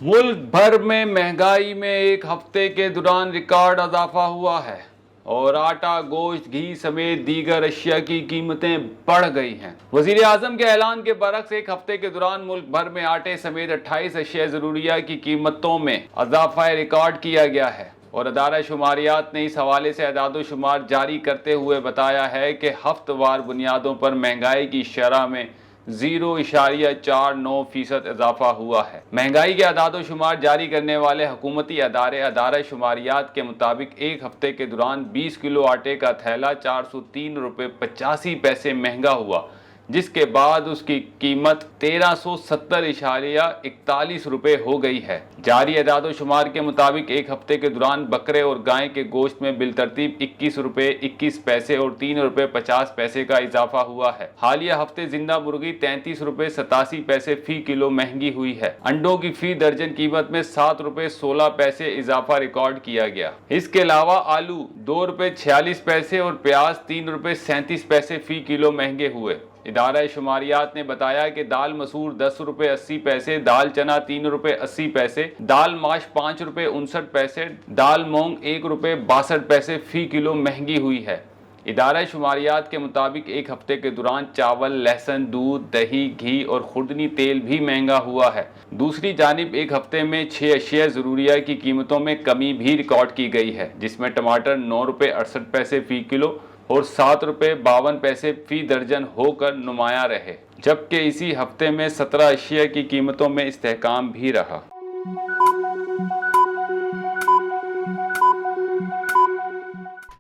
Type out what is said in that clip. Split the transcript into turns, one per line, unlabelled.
मुल्क भर में महंगाई में एक हफ्ते के दौरान रिकॉर्ड इजाफा हुआ है और आटा, गोश्त, घी समेत दीगर अशिया की कीमतें बढ़ गई हैं। वजीर आजम के ऐलान के बरक्स एक हफ्ते के दौरान मुल्क भर में आटे समेत 28 अशिया ज़रूरिया की कीमतों में इजाफा रिकॉर्ड किया गया है और अदारा शुमारियात ने इस हवाले से अदाद शुमार जारी करते हुए बताया है कि हफ्तेवार बुनियादों पर महंगाई की शरह में 0.49% इजाफा हुआ है। महंगाई के अदाद शुमार जारी करने वाले हुकूमती अदारे अदारा शुमारियात के मुताबिक एक हफ्ते के दौरान 20 किलो आटे का थैला 403.85 महंगा हुआ, जिसके बाद उसकी कीमत 1370.41 रुपये हो गई है। जारी अदाद शुमार के मुताबिक एक हफ्ते के दौरान बकरे और गाय के गोश्त में बिलतरतीब 21 रुपये 21 पैसे और 3 रुपये 50 पैसे का इजाफा हुआ है। हालिया हफ्ते जिंदा मुर्गी 33 रुपये 87 पैसे फी किलो महंगी हुई है। अंडों की फी दर्जन कीमत में 7 रुपये 16 पैसे इजाफा रिकॉर्ड किया गया। इसके अलावा आलू 2 रुपये 46 पैसे और प्याज 3 रुपये 37 पैसे फी किलो महंगे हुए। इदारा शुमारियात ने बताया कि दाल मसूर 10 रुपये 80 पैसे, दाल चना 3 रुपये 80 पैसे, दाल माश 5 रुपये 59 पैसे, दाल मूंग 1 रुपये 62 पैसे फी किलो महंगी हुई है। इदारा शुमारियात के मुताबिक एक हफ्ते के दौरान चावल, लहसुन, दूध, दही, घी और खुर्दनी तेल भी महंगा हुआ है। दूसरी जानिब एक हफ्ते में 6 अशिया ज़रूरिया की कीमतों में कमी भी रिकॉर्ड की गई है, जिसमें टमाटर 9 रुपये 68 पैसे फ़ी किलो और 7 रुपये 52 पैसे फ़ी दर्जन होकर नुमायां रहे, जबकि इसी हफ्ते में 17 अशिया की कीमतों में इस्तेहकाम भी रहा।